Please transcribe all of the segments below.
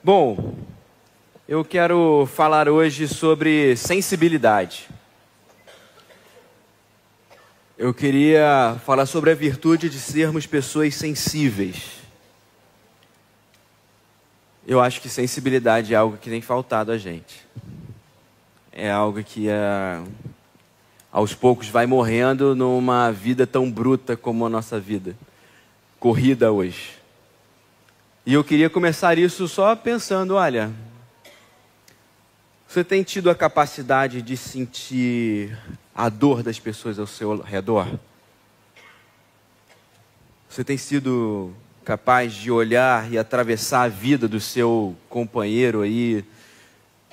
Bom, eu quero falar hoje sobre sensibilidade. Eu queria falar sobre a virtude de sermos pessoas sensíveis. Eu acho que sensibilidade é algo que tem faltado a gente. É algo que aos poucos vai morrendo numa vida tão bruta como a nossa vida, corrida hoje. E eu queria começar isso só pensando, olha, você tem tido a capacidade de sentir a dor das pessoas ao seu redor? Você tem sido capaz de olhar e atravessar a vida do seu companheiro aí,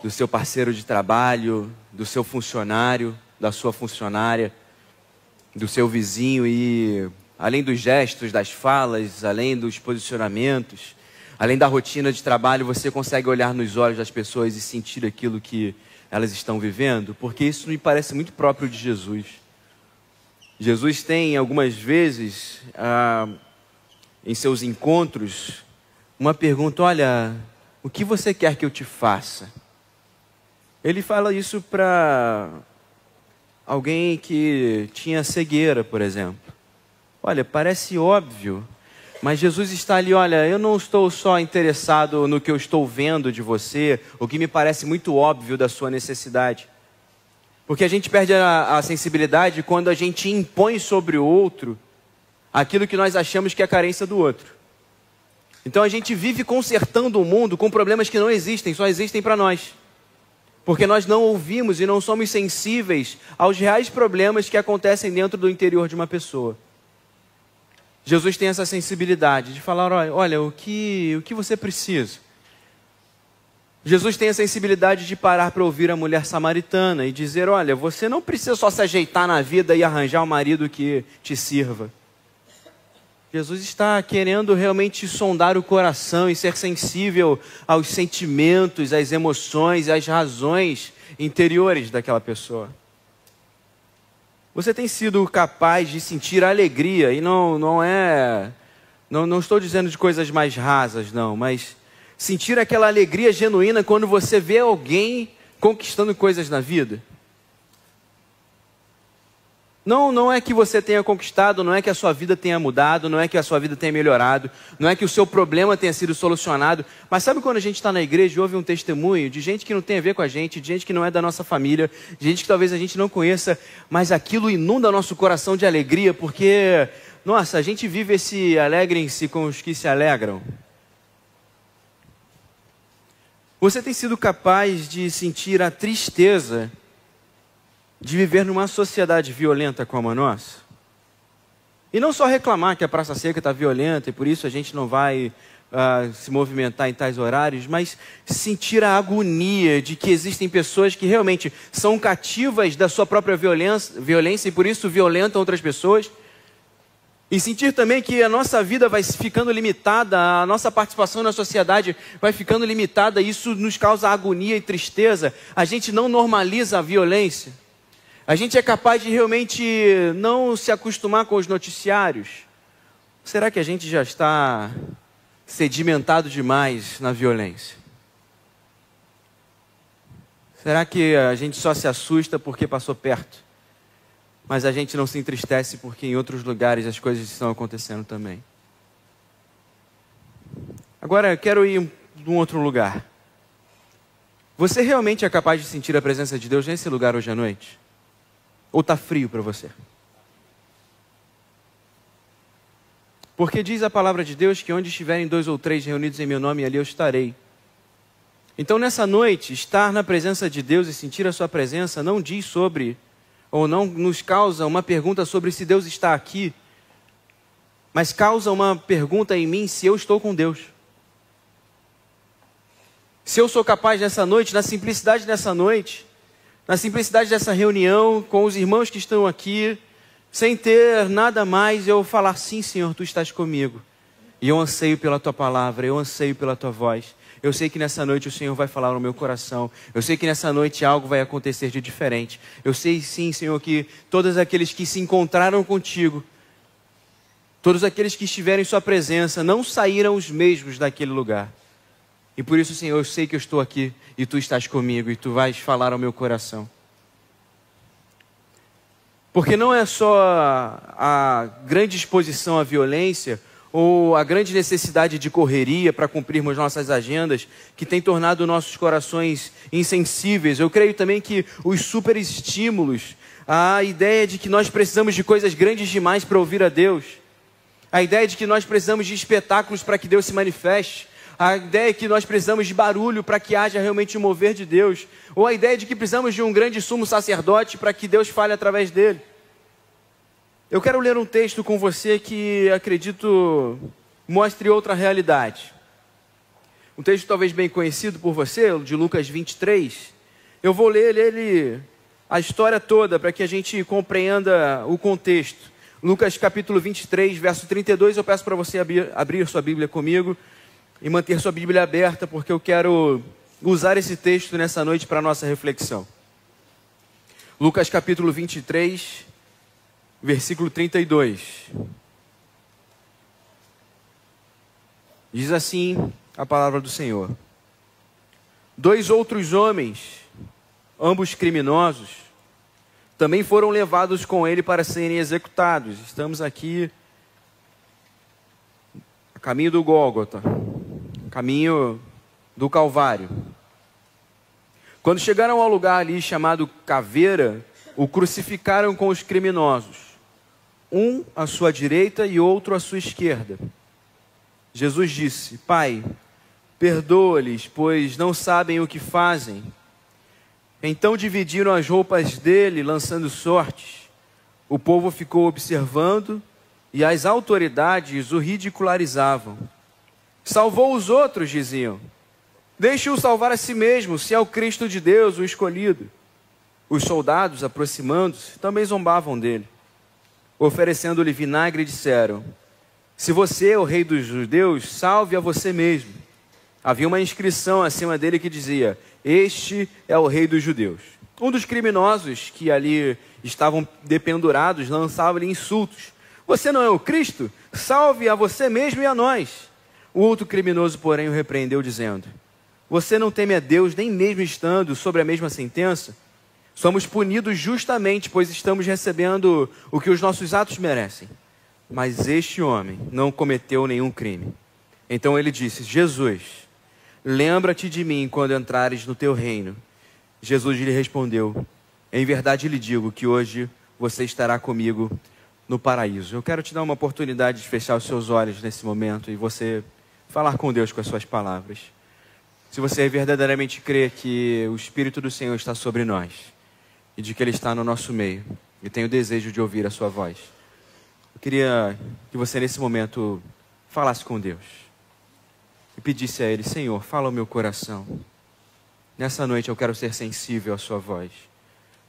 do seu parceiro de trabalho, do seu funcionário, da sua funcionária, do seu vizinho e, além dos gestos, das falas, além dos posicionamentos, além da rotina de trabalho, você consegue olhar nos olhos das pessoas e sentir aquilo que elas estão vivendo? Porque isso me parece muito próprio de Jesus. Jesus tem, algumas vezes, em seus encontros, uma pergunta: olha, o que você quer que eu te faça? Ele fala isso para alguém que tinha cegueira, por exemplo. Olha, parece óbvio, mas Jesus está ali, olha, eu não estou só interessado no que eu estou vendo de você, o que me parece muito óbvio da sua necessidade. Porque a gente perde a sensibilidade quando a gente impõe sobre o outro aquilo que nós achamos que é a carência do outro. Então a gente vive consertando o mundo com problemas que não existem, só existem para nós. Porque nós não ouvimos e não somos sensíveis aos reais problemas que acontecem dentro do interior de uma pessoa. Jesus tem essa sensibilidade de falar, olha, o que você precisa? Jesus tem a sensibilidade de parar para ouvir a mulher samaritana e dizer, olha, você não precisa só se ajeitar na vida e arranjar um marido que te sirva. Jesus está querendo realmente sondar o coração e ser sensível aos sentimentos, às emoções, às razões interiores daquela pessoa. Você tem sido capaz de sentir alegria, e não estou dizendo de coisas mais rasas, não, mas sentir aquela alegria genuína quando você vê alguém conquistando coisas na vida? Não é que você tenha conquistado, não é que a sua vida tenha mudado, não é que a sua vida tenha melhorado, não é que o seu problema tenha sido solucionado, mas sabe quando a gente está na igreja e ouve um testemunho de gente que não tem a ver com a gente, de gente que não é da nossa família, de gente que talvez a gente não conheça, mas aquilo inunda nosso coração de alegria, porque, nossa, a gente vive esse alegrem-se com os que se alegram. Você tem sido capaz de sentir a tristeza de viver numa sociedade violenta como a nossa? E não só reclamar que a Praça Seca está violenta e por isso a gente não vai se movimentar em tais horários, mas sentir a agonia de que existem pessoas que realmente são cativas da sua própria violência e por isso violentam outras pessoas. E sentir também que a nossa vida vai ficando limitada, a nossa participação na sociedade vai ficando limitada, e isso nos causa agonia e tristeza. A gente não normaliza a violência. A gente é capaz de realmente não se acostumar com os noticiários. Será que a gente já está sedimentado demais na violência? Será que a gente só se assusta porque passou perto? Mas a gente não se entristece porque em outros lugares as coisas estão acontecendo também. Agora eu quero ir num outro lugar. Você realmente é capaz de sentir a presença de Deus nesse lugar hoje à noite? Ou está frio para você? Porque diz a palavra de Deus que onde estiverem 2 ou 3 reunidos em meu nome, ali eu estarei. Então nessa noite, estar na presença de Deus e sentir a sua presença não diz sobre, ou não nos causa uma pergunta sobre se Deus está aqui, mas causa uma pergunta em mim se eu estou com Deus. Se eu sou capaz nessa noite, na simplicidade dessa noite, na simplicidade dessa reunião, com os irmãos que estão aqui, sem ter nada mais, eu falar, sim, Senhor, Tu estás comigo. E eu anseio pela Tua palavra, eu anseio pela Tua voz. Eu sei que nessa noite o Senhor vai falar no meu coração. Eu sei que nessa noite algo vai acontecer de diferente. Eu sei, sim, Senhor, que todos aqueles que se encontraram contigo, todos aqueles que estiveram em Sua presença, não saíram os mesmos daquele lugar. E por isso, Senhor, eu sei que eu estou aqui e Tu estás comigo e Tu vais falar ao meu coração. Porque não é só a grande exposição à violência ou a grande necessidade de correria para cumprirmos nossas agendas que tem tornado nossos corações insensíveis. Eu creio também que os superestímulos, a ideia de que nós precisamos de coisas grandes demais para ouvir a Deus, a ideia de que nós precisamos de espetáculos para que Deus se manifeste, a ideia de que nós precisamos de barulho para que haja realmente um mover de Deus, ou a ideia de que precisamos de um grande sumo sacerdote para que Deus fale através dele. Eu quero ler um texto com você que acredito mostre outra realidade. Um texto talvez bem conhecido por você, de Lucas 23. Eu vou ler ele, a história toda, para que a gente compreenda o contexto. Lucas capítulo 23, verso 32, eu peço para você abrir sua Bíblia comigo e manter sua Bíblia aberta, porque eu quero usar esse texto nessa noite para a nossa reflexão. Lucas capítulo 23, versículo 32. Diz assim a palavra do Senhor: 2 outros homens, ambos criminosos, também foram levados com ele para serem executados. Estamos aqui a caminho do Gólgota, caminho do Calvário. Quando chegaram ao lugar ali chamado Caveira, o crucificaram com os criminosos, um à sua direita e outro à sua esquerda. Jesus disse: Pai, perdoa-lhes, pois não sabem o que fazem. Então dividiram as roupas dele, lançando sortes. O povo ficou observando e as autoridades o ridicularizavam. Salvou os outros, diziam. Deixe-o salvar a si mesmo, se é o Cristo de Deus, o escolhido. Os soldados, aproximando-se, também zombavam dele. Oferecendo-lhe vinagre, disseram: Se você é o rei dos judeus, salve a você mesmo. Havia uma inscrição acima dele que dizia: Este é o rei dos judeus. Um dos criminosos que ali estavam dependurados lançava-lhe insultos: Você não é o Cristo? Salve a você mesmo e a nós. O outro criminoso, porém, o repreendeu, dizendo: Você não teme a Deus, nem mesmo estando sobre a mesma sentença? Somos punidos justamente, pois estamos recebendo o que os nossos atos merecem. Mas este homem não cometeu nenhum crime. Então ele disse: Jesus, lembra-te de mim quando entrares no teu reino. Jesus lhe respondeu: Em verdade lhe digo que hoje você estará comigo no paraíso. Eu quero te dar uma oportunidade de fechar os seus olhos nesse momento e você falar com Deus com as suas palavras. Se você verdadeiramente crê que o Espírito do Senhor está sobre nós e de que Ele está no nosso meio e tem o desejo de ouvir a sua voz, eu queria que você nesse momento falasse com Deus e pedisse a Ele: Senhor, fala ao meu coração. Nessa noite eu quero ser sensível à sua voz.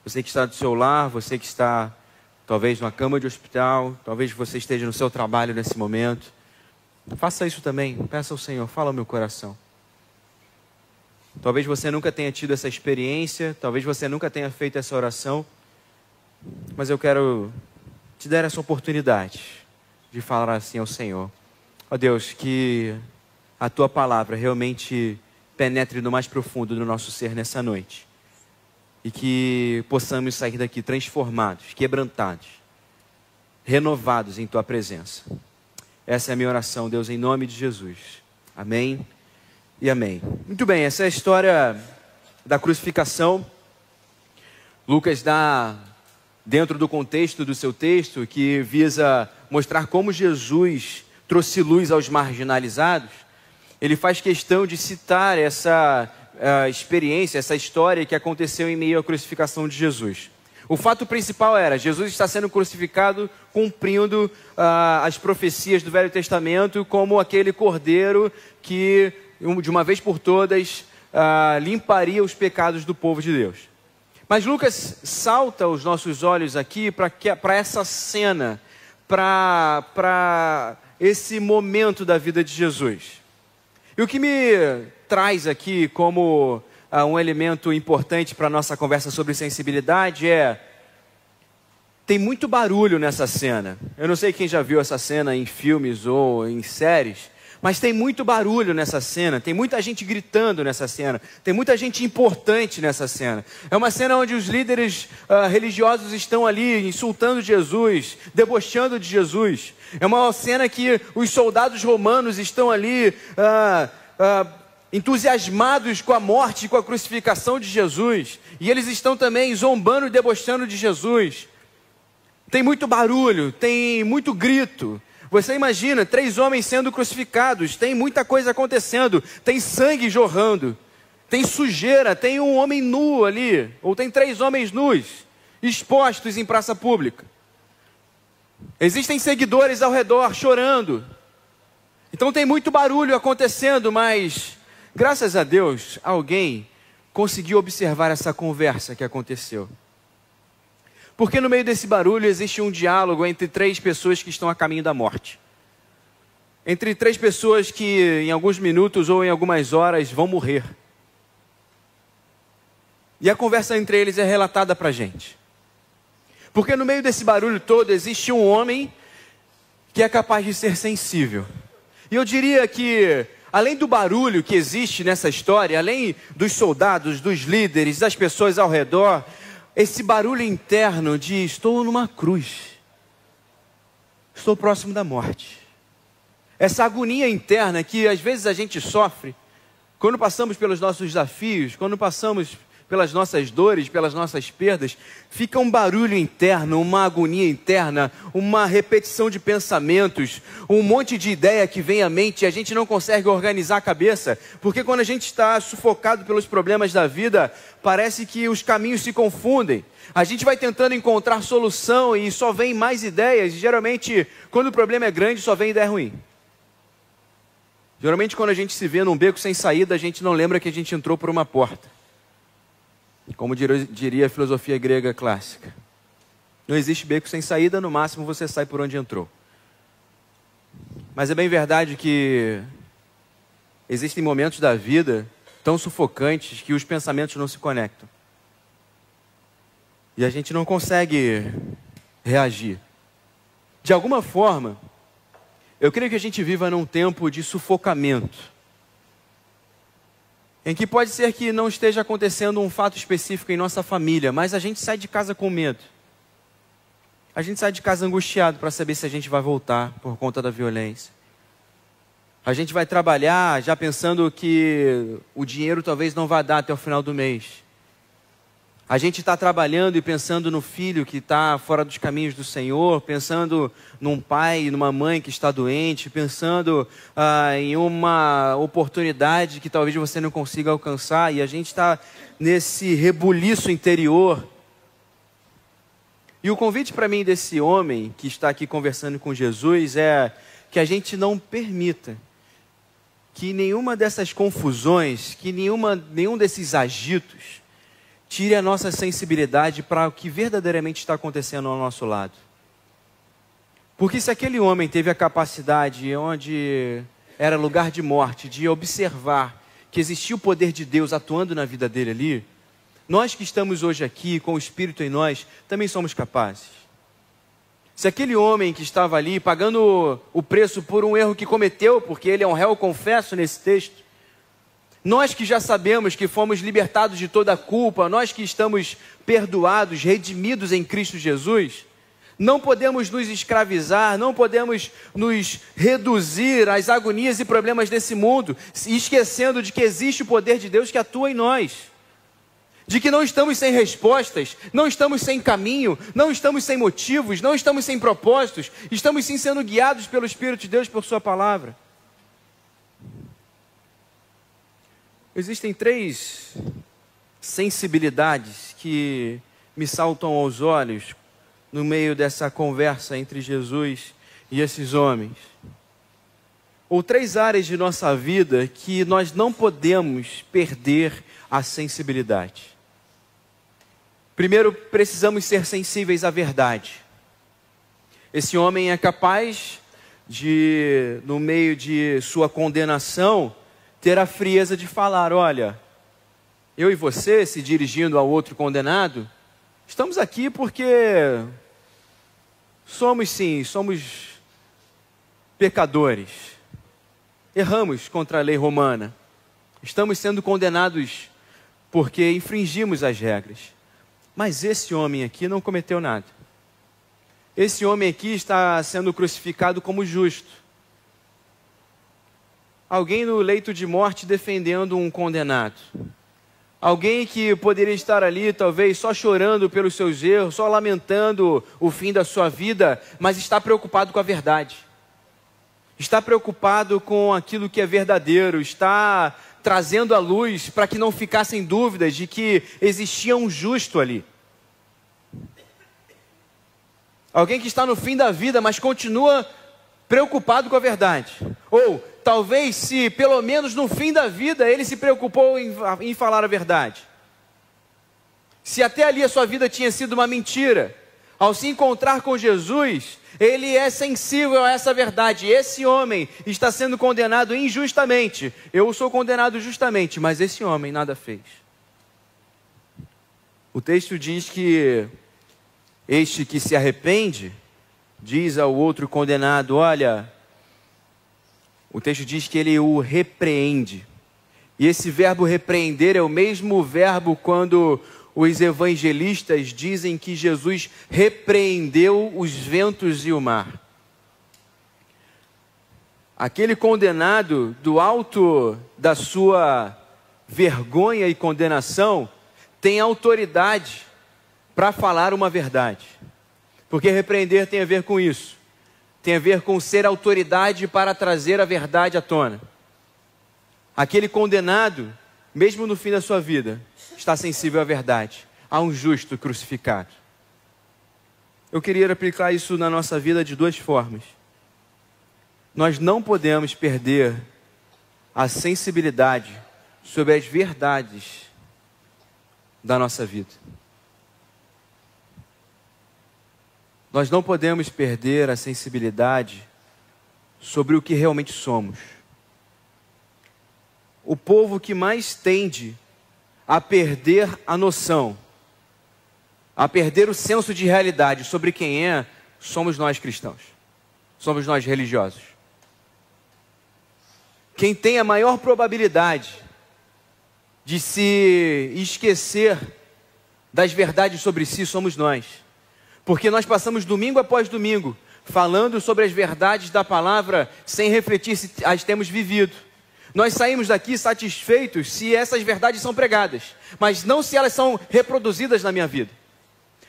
Você que está do seu lar, você que está talvez numa cama de hospital, talvez você esteja no seu trabalho nesse momento, faça isso também. Peça ao Senhor: fala ao meu coração. Talvez você nunca tenha tido essa experiência, talvez você nunca tenha feito essa oração, mas eu quero te dar essa oportunidade de falar assim ao Senhor: ó Deus, que a Tua palavra realmente penetre no mais profundo do nosso ser nessa noite e que possamos sair daqui transformados, quebrantados, renovados em Tua presença. Essa é a minha oração, Deus, em nome de Jesus. Amém e amém. Muito bem, essa é a história da crucificação. Lucas dá, dentro do contexto do seu texto, que visa mostrar como Jesus trouxe luz aos marginalizados, ele faz questão de citar essa experiência, essa história que aconteceu em meio à crucificação de Jesus. O fato principal era: Jesus está sendo crucificado cumprindo as profecias do Velho Testamento como aquele cordeiro que, de uma vez por todas, limparia os pecados do povo de Deus. Mas Lucas salta os nossos olhos aqui para essa cena, para esse momento da vida de Jesus. E o que me traz aqui como um elemento importante para a nossa conversa sobre sensibilidade tem muito barulho nessa cena. Eu não sei quem já viu essa cena em filmes ou em séries, Mas tem muito barulho nessa cena, tem muita gente gritando nessa cena, tem muita gente importante nessa cena. É uma cena onde os líderes religiosos estão ali insultando Jesus, debochando de Jesus. É uma cena que os soldados romanos estão ali entusiasmados com a morte e com a crucificação de Jesus. E eles estão também zombando e debochando de Jesus. Tem muito barulho, tem muito grito. Você imagina, 3 homens sendo crucificados, tem muita coisa acontecendo, tem sangue jorrando, tem sujeira, tem um homem nu ali, ou tem 3 homens nus, expostos em praça pública. Existem seguidores ao redor chorando. Então tem muito barulho acontecendo, mas, graças a Deus, alguém conseguiu observar essa conversa que aconteceu. Porque no meio desse barulho existe um diálogo entre 3 pessoas que estão a caminho da morte. Entre 3 pessoas que em alguns minutos ou em algumas horas vão morrer. E a conversa entre eles é relatada para a gente. Porque no meio desse barulho todo existe um homem que é capaz de ser sensível. E eu diria que, além do barulho que existe nessa história, além dos soldados, dos líderes, das pessoas ao redor, esse barulho interno de estou numa cruz, estou próximo da morte. Essa agonia interna que às vezes a gente sofre, quando passamos pelos nossos desafios, quando passamos pelas nossas dores, pelas nossas perdas, fica um barulho interno, uma agonia interna, uma repetição de pensamentos, um monte de ideia que vem à mente e a gente não consegue organizar a cabeça, porque quando a gente está sufocado pelos problemas da vida, parece que os caminhos se confundem. A gente vai tentando encontrar solução e só vem mais ideias, e geralmente quando o problema é grande só vem ideia ruim. Geralmente quando a gente se vê num beco sem saída, a gente não lembra que a gente entrou por uma porta. Como diria a filosofia grega clássica. Não existe beco sem saída, no máximo você sai por onde entrou. Mas é bem verdade que existem momentos da vida tão sufocantes que os pensamentos não se conectam. E a gente não consegue reagir. De alguma forma, eu creio que a gente viva num tempo de sufocamento. Em que pode ser que não esteja acontecendo um fato específico em nossa família, mas a gente sai de casa com medo. A gente sai de casa angustiado para saber se a gente vai voltar por conta da violência. A gente vai trabalhar já pensando que o dinheiro talvez não vá dar até o final do mês. A gente está trabalhando e pensando no filho que está fora dos caminhos do Senhor, pensando num pai, numa mãe que está doente, pensando em uma oportunidade que talvez você não consiga alcançar, e a gente está nesse rebuliço interior. E o convite para mim desse homem que está aqui conversando com Jesus é que a gente não permita que nenhuma dessas confusões, que nenhum desses agitos, tire a nossa sensibilidade para o que verdadeiramente está acontecendo ao nosso lado. Porque se aquele homem teve a capacidade, onde era lugar de morte, de observar que existia o poder de Deus atuando na vida dele ali, nós que estamos hoje aqui, com o Espírito em nós, também somos capazes. Se aquele homem que estava ali, pagando o preço por um erro que cometeu, porque ele é um réu confesso nesse texto, nós que já sabemos que fomos libertados de toda a culpa, nós que estamos perdoados, redimidos em Cristo Jesus, não podemos nos escravizar, não podemos nos reduzir às agonias e problemas desse mundo, esquecendo de que existe o poder de Deus que atua em nós. De que não estamos sem respostas, não estamos sem caminho, não estamos sem motivos, não estamos sem propósitos, estamos sim sendo guiados pelo Espírito de Deus, por sua palavra. Existem 3 sensibilidades que me saltam aos olhos no meio dessa conversa entre Jesus e esses homens. Ou 3 áreas de nossa vida que nós não podemos perder a sensibilidade. Primeiro, precisamos ser sensíveis à verdade. Esse homem é capaz de, no meio de sua condenação, ter a frieza de falar: olha, eu e você, se dirigindo ao outro condenado, estamos aqui porque somos pecadores. erramos contra a lei romana. Estamos sendo condenados porque infringimos as regras. Mas esse homem aqui não cometeu nada. Esse homem aqui está sendo crucificado como justo. Alguém no leito de morte defendendo um condenado. Alguém que poderia estar ali, talvez, só chorando pelos seus erros, só lamentando o fim da sua vida, mas está preocupado com a verdade. Está preocupado com aquilo que é verdadeiro, está trazendo à luz para que não ficassem dúvidas de que existia um justo ali. Alguém que está no fim da vida, mas continua preocupado com a verdade. Ou, talvez, se pelo menos no fim da vida ele se preocupou em falar a verdade. Se até ali a sua vida tinha sido uma mentira, ao se encontrar com Jesus, ele é sensível a essa verdade. Esse homem está sendo condenado injustamente. Eu sou condenado justamente, mas esse homem nada fez. O texto diz que este que se arrepende, diz ao outro condenado, olha, o texto diz que ele o repreende. E esse verbo repreender é o mesmo verbo quando os evangelistas dizem que Jesus repreendeu os ventos e o mar. Aquele condenado, do alto da sua vergonha e condenação, tem autoridade para falar uma verdade. Porque repreender tem a ver com isso. Tem a ver com ser autoridade para trazer a verdade à tona. Aquele condenado, mesmo no fim da sua vida, está sensível à verdade. Há um justo crucificado. Eu queria aplicar isso na nossa vida de duas formas. Nós não podemos perder a sensibilidade sobre as verdades da nossa vida. Nós não podemos perder a sensibilidade sobre o que realmente somos. O povo que mais tende a perder a noção, a perder o senso de realidade sobre quem é, somos nós cristãos. Somos nós religiosos. Quem tem a maior probabilidade de se esquecer das verdades sobre si somos nós. Porque nós passamos domingo após domingo falando sobre as verdades da palavra sem refletir se as temos vivido. Nós saímos daqui satisfeitos se essas verdades são pregadas, mas não se elas são reproduzidas na minha vida.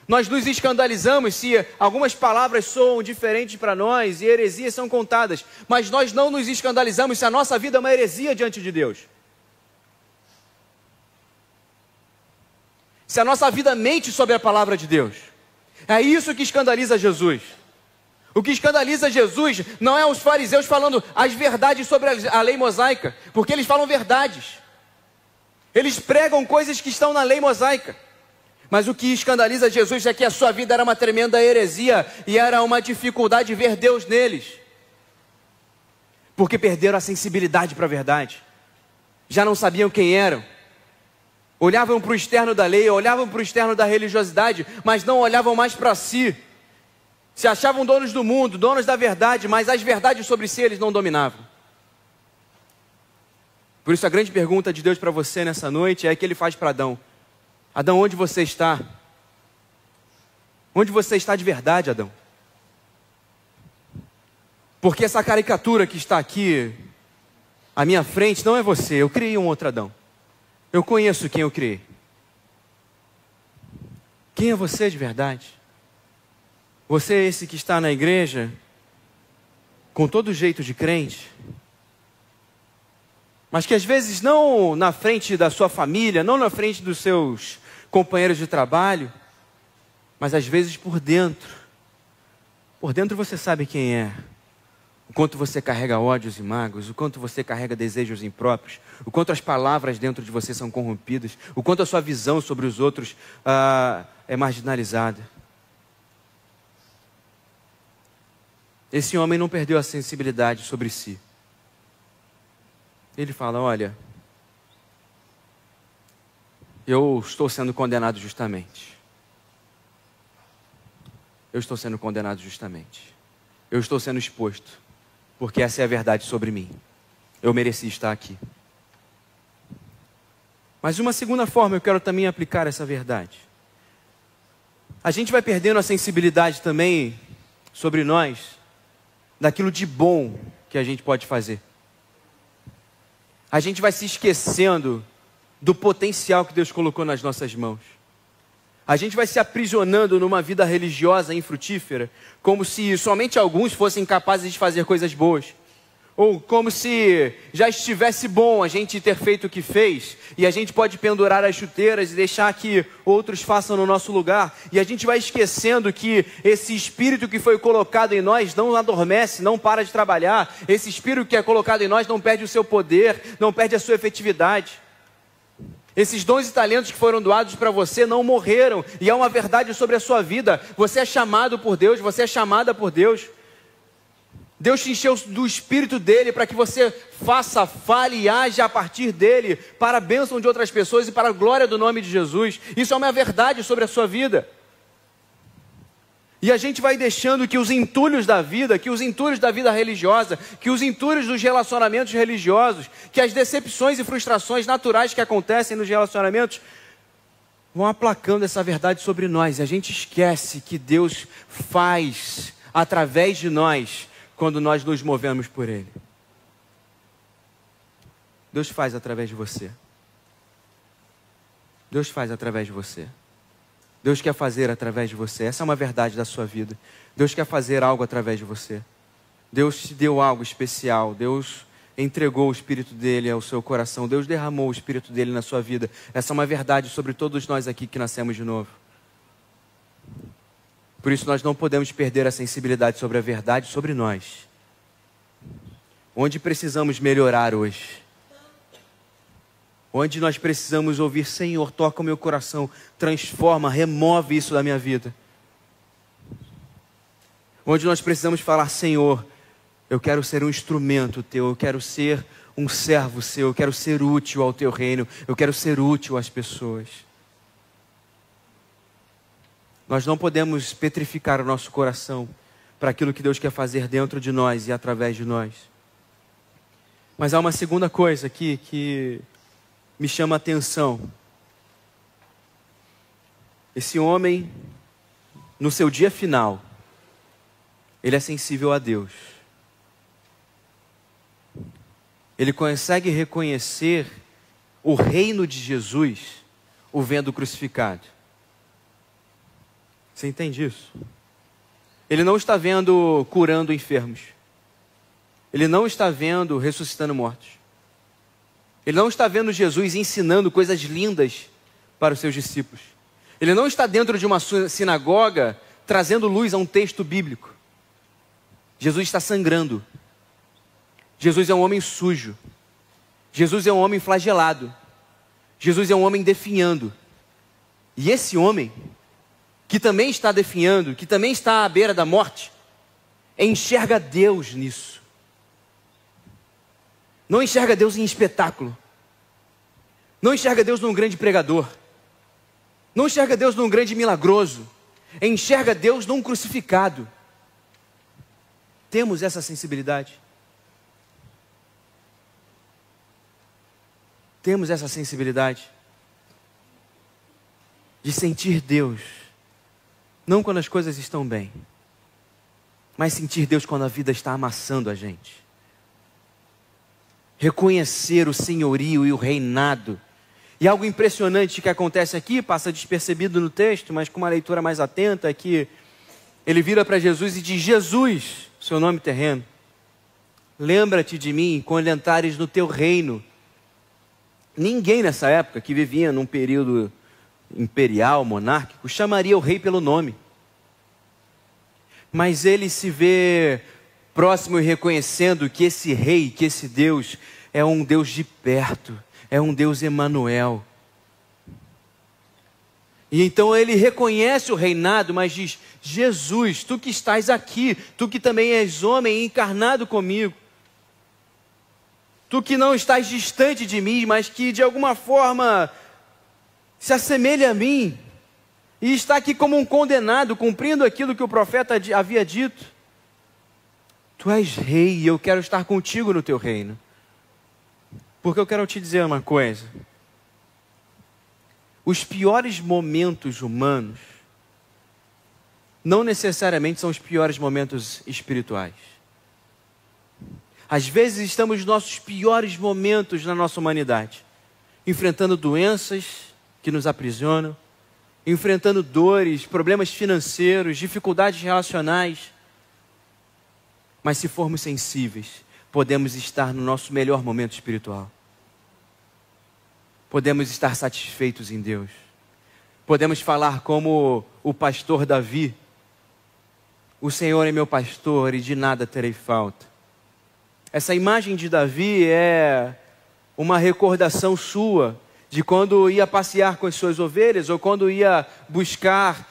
Nós nos escandalizamos se algumas palavras soam diferentes para nós e heresias são contadas, mas nós não nos escandalizamos se a nossa vida é uma heresia diante de Deus. Se a nossa vida mente sobre a palavra de Deus. É isso que escandaliza Jesus. O que escandaliza Jesus não é os fariseus falando as verdades sobre a lei mosaica, porque eles falam verdades. Eles pregam coisas que estão na lei mosaica. Mas o que escandaliza Jesus é que a sua vida era uma tremenda heresia e era uma dificuldade ver Deus neles. Porque perderam a sensibilidade para a verdade. Já não sabiam quem eram. Olhavam para o externo da lei, olhavam para o externo da religiosidade, mas não olhavam mais para si. Se achavam donos do mundo, donos da verdade, mas as verdades sobre si eles não dominavam. Por isso a grande pergunta de Deus para você nessa noite é a que Ele faz para Adão. Adão, onde você está? Onde você está de verdade, Adão? Porque essa caricatura que está aqui à minha frente não é você, eu criei um outro Adão. Eu conheço quem eu criei. Quem é você de verdade? Você é esse que está na igreja com todo jeito de crente, mas que às vezes não na frente da sua família, não na frente dos seus companheiros de trabalho, mas às vezes por dentro. Por dentro você sabe quem é. O quanto você carrega ódios e mágoas, o quanto você carrega desejos impróprios, o quanto as palavras dentro de você são corrompidas, o quanto a sua visão sobre os outros é marginalizada. Esse homem não perdeu a sensibilidade sobre si. Ele fala, olha, eu estou sendo condenado justamente. Eu estou sendo condenado justamente. Eu estou sendo exposto, porque essa é a verdade sobre mim. eu mereci estar aqui. Mas de uma segunda forma eu quero também aplicar essa verdade. A gente vai perdendo a sensibilidade também sobre nós, daquilo de bom que a gente pode fazer. A gente vai se esquecendo do potencial que Deus colocou nas nossas mãos. A gente vai se aprisionando numa vida religiosa infrutífera, como se somente alguns fossem capazes de fazer coisas boas. Ou como se já estivesse bom a gente ter feito o que fez, e a gente pode pendurar as chuteiras e deixar que outros façam no nosso lugar. E a gente vai esquecendo que esse espírito que foi colocado em nós não adormece, não para de trabalhar. Esse espírito que é colocado em nós não perde o seu poder, não perde a sua efetividade. Esses dons e talentos que foram doados para você não morreram, e é uma verdade sobre a sua vida. Você é chamado por Deus, você é chamada por Deus. Deus te encheu do Espírito dele para que você faça, fale e haja a partir dele para a bênção de outras pessoas e para a glória do nome de Jesus. Isso é uma verdade sobre a sua vida. E a gente vai deixando que os entulhos da vida, religiosa, que os entulhos dos relacionamentos religiosos, que as decepções e frustrações naturais que acontecem nos relacionamentos, vão aplacando essa verdade sobre nós. E a gente esquece que Deus faz através de nós, quando nós nos movemos por Ele. Deus faz através de você. Deus faz através de você. Deus quer fazer através de você. Essa é uma verdade da sua vida. Deus quer fazer algo através de você. Deus te deu algo especial. Deus entregou o Espírito dele ao seu coração. Deus derramou o Espírito dele na sua vida. Essa é uma verdade sobre todos nós aqui que nascemos de novo. Por isso nós não podemos perder a sensibilidade sobre a verdade sobre nós. Onde precisamos melhorar hoje? Onde nós precisamos ouvir: Senhor, toca o meu coração, transforma, remove isso da minha vida. Onde nós precisamos falar: Senhor, eu quero ser um instrumento teu, eu quero ser um servo seu, eu quero ser útil ao teu reino, eu quero ser útil às pessoas. Nós não podemos petrificar o nosso coração para aquilo que Deus quer fazer dentro de nós e através de nós. Mas há uma segunda coisa aqui que me chama a atenção. Esse homem, no seu dia final, ele é sensível a Deus. Ele consegue reconhecer o reino de Jesus, o vendo crucificado. Você entende isso? Ele não está vendo curando enfermos. Ele não está vendo ressuscitando mortos. Ele não está vendo Jesus ensinando coisas lindas para os seus discípulos. Ele não está dentro de uma sinagoga trazendo luz a um texto bíblico. Jesus está sangrando. Jesus é um homem sujo. Jesus é um homem flagelado. Jesus é um homem definhando. E esse homem, que também está definhando, que também está à beira da morte, enxerga Deus nisso. Não enxerga Deus em espetáculo. Não enxerga Deus num grande pregador. Não enxerga Deus num grande milagroso. Enxerga Deus num crucificado. Temos essa sensibilidade? Temos essa sensibilidade de sentir Deus, não quando as coisas estão bem, mas sentir Deus quando a vida está amassando a gente. Reconhecer o senhorio e o reinado. E algo impressionante que acontece aqui, passa despercebido no texto, mas com uma leitura mais atenta, é que ele vira para Jesus e diz: Jesus, seu nome terreno, lembra-te de mim quando entrares no teu reino. Ninguém nessa época, que vivia num período imperial, monárquico, chamaria o rei pelo nome. Mas ele se vê próximo e reconhecendo que esse rei, que esse Deus, é um Deus de perto, é um Deus Emanuel. E então ele reconhece o reinado, mas diz: Jesus, tu que estás aqui, tu que também és homem encarnado comigo, tu que não estás distante de mim, mas que de alguma forma se assemelha a mim, e está aqui como um condenado, cumprindo aquilo que o profeta havia dito. Tu és rei e eu quero estar contigo no teu reino. Porque eu quero te dizer uma coisa. Os piores momentos humanos não necessariamente são os piores momentos espirituais. Às vezes estamos nos nossos piores momentos na nossa humanidade, enfrentando doenças que nos aprisionam, enfrentando dores, problemas financeiros, dificuldades relacionais. Mas se formos sensíveis, podemos estar no nosso melhor momento espiritual. Podemos estar satisfeitos em Deus. Podemos falar como o pastor Davi: o Senhor é meu pastor e de nada terei falta. Essa imagem de Davi é uma recordação sua de quando ia passear com as suas ovelhas, ou quando ia buscar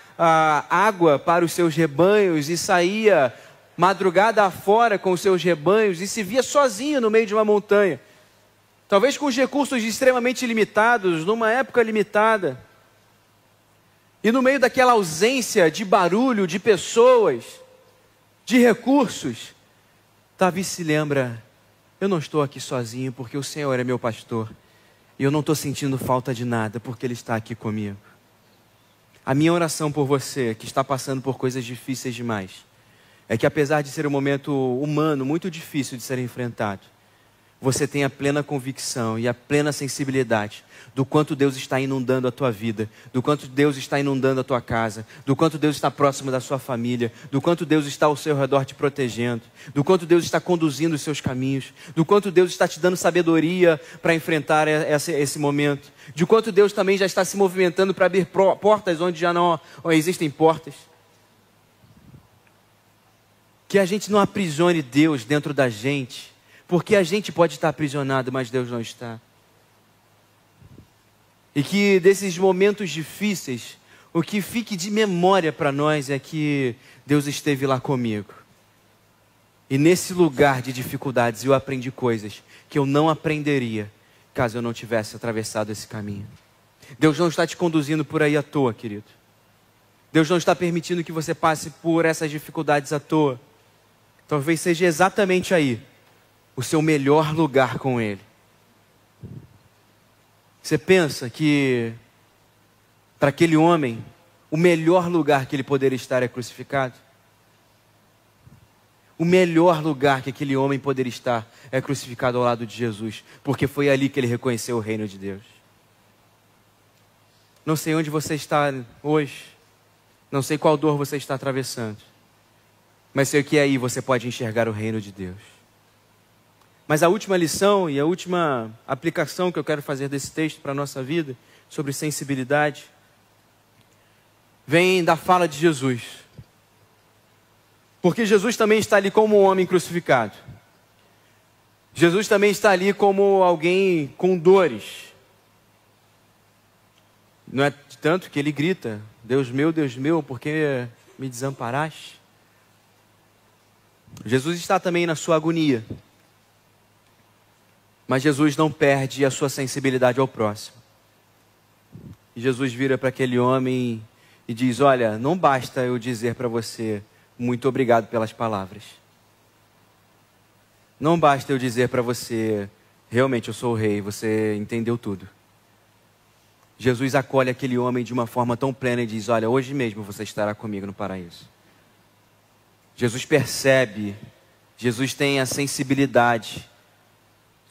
água para os seus rebanhos e saía madrugada afora com os seus rebanhos e se via sozinho no meio de uma montanha. Talvez com os recursos extremamente limitados, numa época limitada. E no meio daquela ausência de barulho, de pessoas, de recursos, Davi se lembra: eu não estou aqui sozinho porque o Senhor é meu pastor. E eu não estou sentindo falta de nada porque Ele está aqui comigo. A minha oração por você, que está passando por coisas difíceis demais, é que apesar de ser um momento humano muito difícil de ser enfrentado, você tenha a plena convicção e a plena sensibilidade do quanto Deus está inundando a tua vida, do quanto Deus está inundando a tua casa, do quanto Deus está próximo da sua família, do quanto Deus está ao seu redor te protegendo, do quanto Deus está conduzindo os seus caminhos, do quanto Deus está te dando sabedoria para enfrentar esse momento, de quanto Deus também já está se movimentando para abrir portas onde já não existem portas. Que a gente não aprisione Deus dentro da gente, porque a gente pode estar aprisionado, mas Deus não está. E que desses momentos difíceis, o que fique de memória para nós é que Deus esteve lá comigo. E nesse lugar de dificuldades eu aprendi coisas que eu não aprenderia caso eu não tivesse atravessado esse caminho. Deus não está te conduzindo por aí à toa, querido. Deus não está permitindo que você passe por essas dificuldades à toa. Talvez seja exatamente aí o seu melhor lugar com Ele. Você pensa que para aquele homem o melhor lugar que ele poderia estar é crucificado? O melhor lugar que aquele homem poderia estar é crucificado ao lado de Jesus, porque foi ali que ele reconheceu o reino de Deus. Não sei onde você está hoje, não sei qual dor você está atravessando, mas sei que aí você pode enxergar o reino de Deus. Mas a última lição e a última aplicação que eu quero fazer desse texto para a nossa vida, sobre sensibilidade, vem da fala de Jesus. Porque Jesus também está ali como um homem crucificado. Jesus também está ali como alguém com dores. Não é tanto que ele grita: Deus meu, por que me desamparaste? Jesus está também na sua agonia. Mas Jesus não perde a sua sensibilidade ao próximo. E Jesus vira para aquele homem e diz: olha, não basta eu dizer para você muito obrigado pelas palavras. Não basta eu dizer para você: realmente eu sou o rei, você entendeu tudo. Jesus acolhe aquele homem de uma forma tão plena e diz: olha, hoje mesmo você estará comigo no paraíso. Jesus percebe, Jesus tem a sensibilidade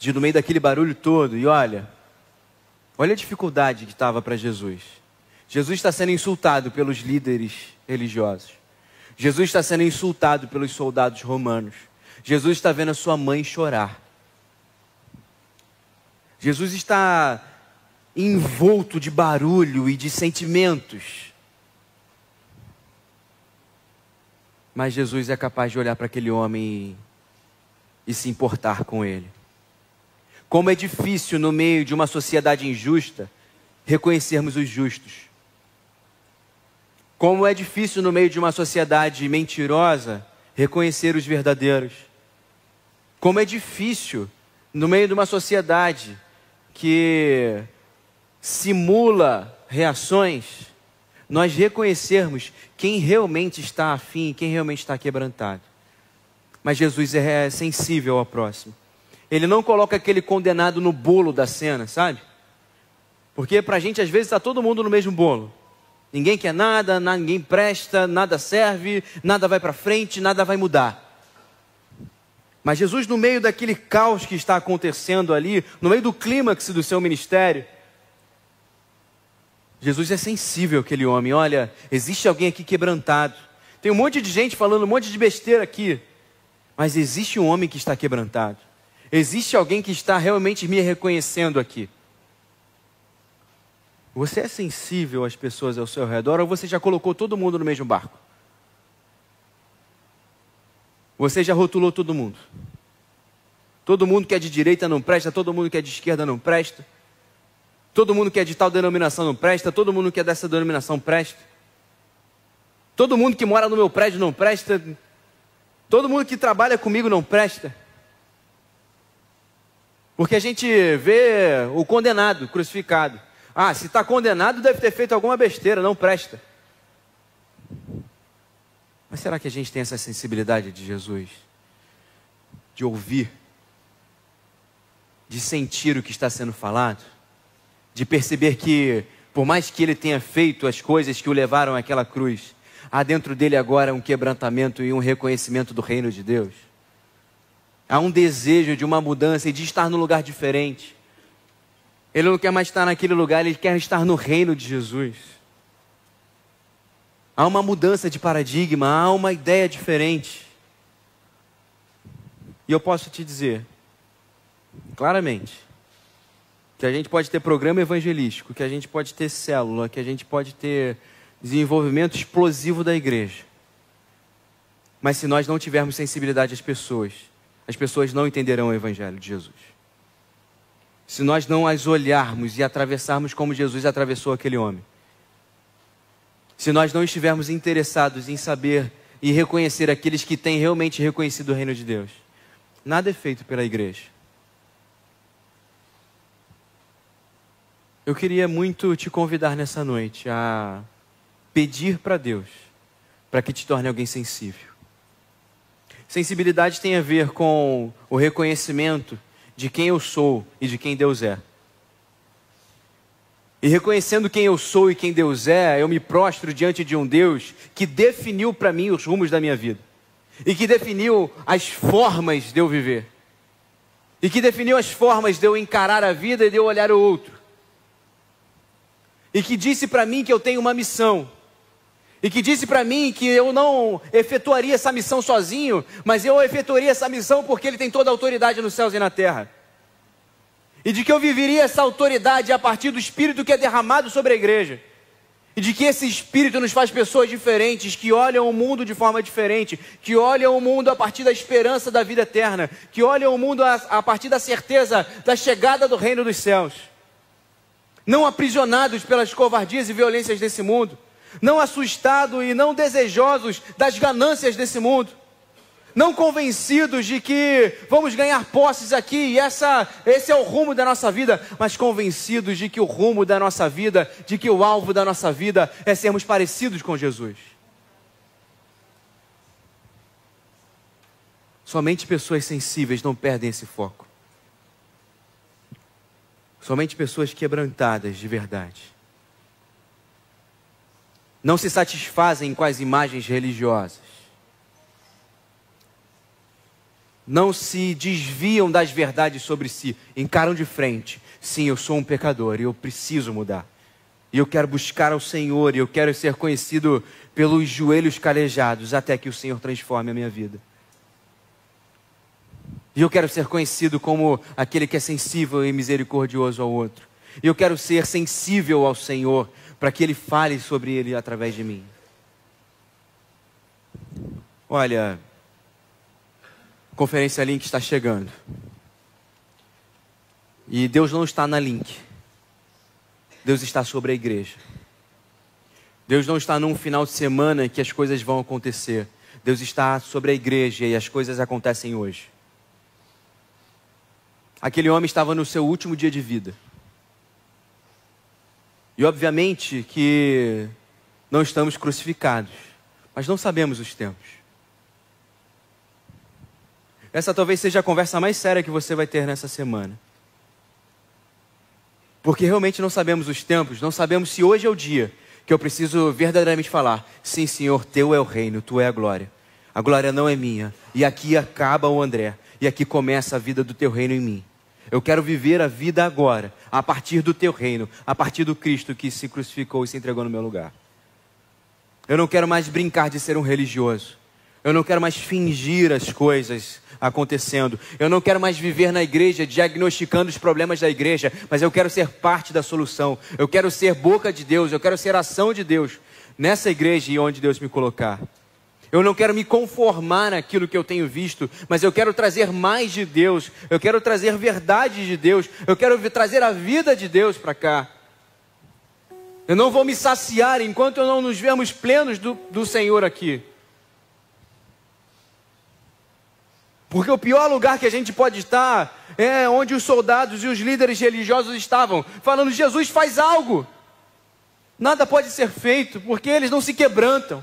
de, no meio daquele barulho todo, e olha a dificuldade que estava para Jesus. Jesus está sendo insultado pelos líderes religiosos. Jesus está sendo insultado pelos soldados romanos. Jesus está vendo a sua mãe chorar. Jesus está envolto de barulho e de sentimentos. Mas Jesus é capaz de olhar para aquele homem e se importar com ele. Como é difícil no meio de uma sociedade injusta reconhecermos os justos. Como é difícil no meio de uma sociedade mentirosa reconhecer os verdadeiros. Como é difícil no meio de uma sociedade que simula reações, nós reconhecermos quem realmente está afim, quem realmente está quebrantado. Mas Jesus é sensível ao próximo. Ele não coloca aquele condenado no bolo da cena, sabe? Porque pra gente às vezes está todo mundo no mesmo bolo. Ninguém quer nada, ninguém presta, nada serve, nada vai para frente, nada vai mudar. Mas Jesus, no meio daquele caos que está acontecendo ali, no meio do clímax do seu ministério, Jesus é sensível àquele homem. Olha, existe alguém aqui quebrantado. Tem um monte de gente falando um monte de besteira aqui, mas existe um homem que está quebrantado. Existe alguém que está realmente me reconhecendo aqui. Você é sensível às pessoas ao seu redor ou você já colocou todo mundo no mesmo barco? Você já rotulou todo mundo? Todo mundo que é de direita não presta, todo mundo que é de esquerda não presta. Todo mundo que é de tal denominação não presta, todo mundo que é dessa denominação presta. Todo mundo que mora no meu prédio não presta. Todo mundo que trabalha comigo não presta. Porque a gente vê o condenado, crucificado. Ah, se está condenado deve ter feito alguma besteira, não presta. Mas será que a gente tem essa sensibilidade de Jesus? De ouvir? De sentir o que está sendo falado? De perceber que, por mais que ele tenha feito as coisas que o levaram àquela cruz, há dentro dele agora um quebrantamento e um reconhecimento do reino de Deus. Há um desejo de uma mudança e de estar num lugar diferente. Ele não quer mais estar naquele lugar, ele quer estar no reino de Jesus. Há uma mudança de paradigma, há uma ideia diferente. E eu posso te dizer, claramente, que a gente pode ter programa evangelístico, que a gente pode ter célula, que a gente pode ter desenvolvimento explosivo da igreja. Mas se nós não tivermos sensibilidade às pessoas não entenderão o evangelho de Jesus. Se nós não as olharmos e atravessarmos como Jesus atravessou aquele homem. Se nós não estivermos interessados em saber e reconhecer aqueles que têm realmente reconhecido o reino de Deus, nada é feito pela igreja. Eu queria muito te convidar nessa noite a pedir para Deus, para que te torne alguém sensível. Sensibilidade tem a ver com o reconhecimento de quem eu sou e de quem Deus é. E reconhecendo quem eu sou e quem Deus é, eu me prostro diante de um Deus que definiu para mim os rumos da minha vida. E que definiu as formas de eu viver. E que definiu as formas de eu encarar a vida e de eu olhar o outro. E que disse para mim que eu tenho uma missão. E que disse para mim que eu não efetuaria essa missão sozinho, mas eu efetuaria essa missão porque Ele tem toda a autoridade nos céus e na terra. E de que eu viveria essa autoridade a partir do Espírito que é derramado sobre a igreja. E de que esse Espírito nos faz pessoas diferentes, que olham o mundo de forma diferente, que olham o mundo a partir da esperança da vida eterna, que olham o mundo a partir da certeza da chegada do reino dos céus. Não aprisionados pelas covardias e violências desse mundo. Não assustados e não desejosos das ganâncias desse mundo. Não convencidos de que vamos ganhar posses aqui e esse é o rumo da nossa vida, mas convencidos de que o rumo da nossa vida, de que o alvo da nossa vida é sermos parecidos com Jesus. Somente pessoas sensíveis não perdem esse foco. Somente pessoas quebrantadas de verdade não se satisfazem com as imagens religiosas. Não se desviam das verdades sobre si. Encaram de frente. Sim, eu sou um pecador e eu preciso mudar. E eu quero buscar ao Senhor e eu quero ser conhecido pelos joelhos calejados até que o Senhor transforme a minha vida. E eu quero ser conhecido como aquele que é sensível e misericordioso ao outro. E eu quero ser sensível ao Senhor para que Ele fale sobre Ele através de mim. Olha, Conferência Link está chegando. E Deus não está na Link. Deus está sobre a igreja. Deus não está num final de semana que as coisas vão acontecer. Deus está sobre a igreja e as coisas acontecem hoje. Aquele homem estava no seu último dia de vida. E obviamente que não estamos crucificados, mas não sabemos os tempos. essa talvez seja a conversa mais séria que você vai ter nessa semana. Porque realmente não sabemos os tempos, não sabemos se hoje é o dia que eu preciso verdadeiramente falar: sim, Senhor, teu é o reino, tu é a glória não é minha, e aqui acaba o André, e aqui começa a vida do teu reino em mim. Eu quero viver a vida agora, a partir do teu reino, a partir do Cristo que se crucificou e se entregou no meu lugar. Eu não quero mais brincar de ser um religioso. Eu não quero mais fingir as coisas acontecendo. Eu não quero mais viver na igreja diagnosticando os problemas da igreja, mas eu quero ser parte da solução. Eu quero ser boca de Deus, eu quero ser ação de Deus nessa igreja e onde Deus me colocar. Eu não quero me conformar naquilo que eu tenho visto, mas eu quero trazer mais de Deus. Eu quero trazer verdade de Deus. Eu quero trazer a vida de Deus para cá. Eu não vou me saciar enquanto eu não nos vermos plenos do Senhor aqui. Porque o pior lugar que a gente pode estar é onde os soldados e os líderes religiosos estavam, falando: Jesus, faz algo. Nada pode ser feito, porque eles não se quebrantam.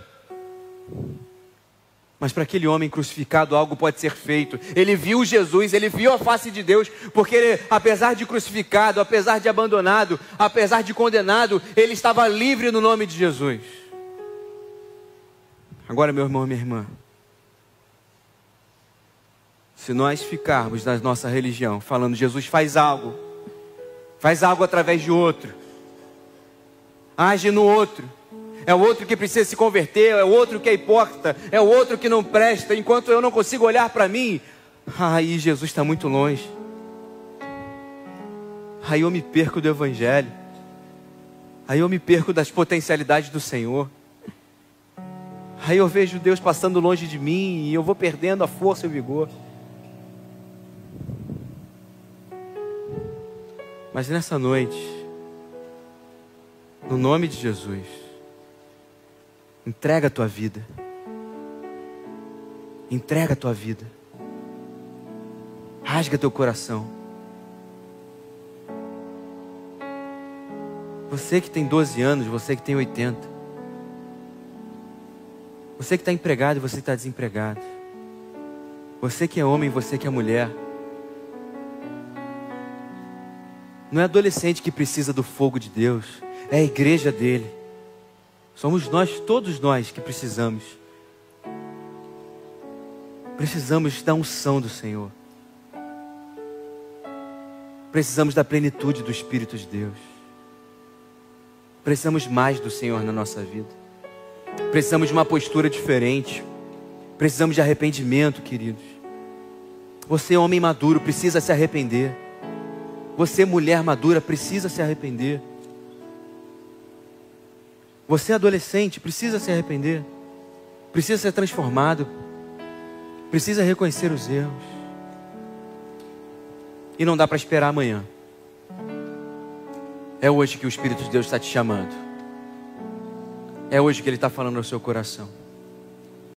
Mas para aquele homem crucificado algo pode ser feito. Ele viu Jesus, ele viu a face de Deus, porque ele, apesar de crucificado, apesar de abandonado, apesar de condenado, ele estava livre no nome de Jesus. Agora, meu irmão e minha irmã, se nós ficarmos na nossa religião falando: Jesus, faz algo através de outro, age no outro, é o outro que precisa se converter, é o outro que é hipócrita, é o outro que não presta, enquanto eu não consigo olhar para mim, aí Jesus está muito longe. Aí eu me perco do Evangelho, aí eu me perco das potencialidades do Senhor, aí eu vejo Deus passando longe de mim e eu vou perdendo a força e o vigor. Mas nessa noite, no nome de Jesus, entrega a tua vida. Entrega a tua vida. Rasga teu coração. Você que tem 12 anos, você que tem 80. Você que está empregado e você que está desempregado. Você que é homem, você que é mulher. Não é adolescente que precisa do fogo de Deus, é a igreja dele. Somos nós, todos nós, que precisamos. Precisamos da unção do Senhor. Precisamos da plenitude do Espírito de Deus. Precisamos mais do Senhor na nossa vida. Precisamos de uma postura diferente. Precisamos de arrependimento, queridos. Você, homem maduro, precisa se arrepender. Você, mulher madura, precisa se arrepender. Você, adolescente, precisa se arrepender. Precisa ser transformado. Precisa reconhecer os erros. E não dá para esperar amanhã. É hoje que o Espírito de Deus está te chamando. É hoje que Ele está falando ao seu coração.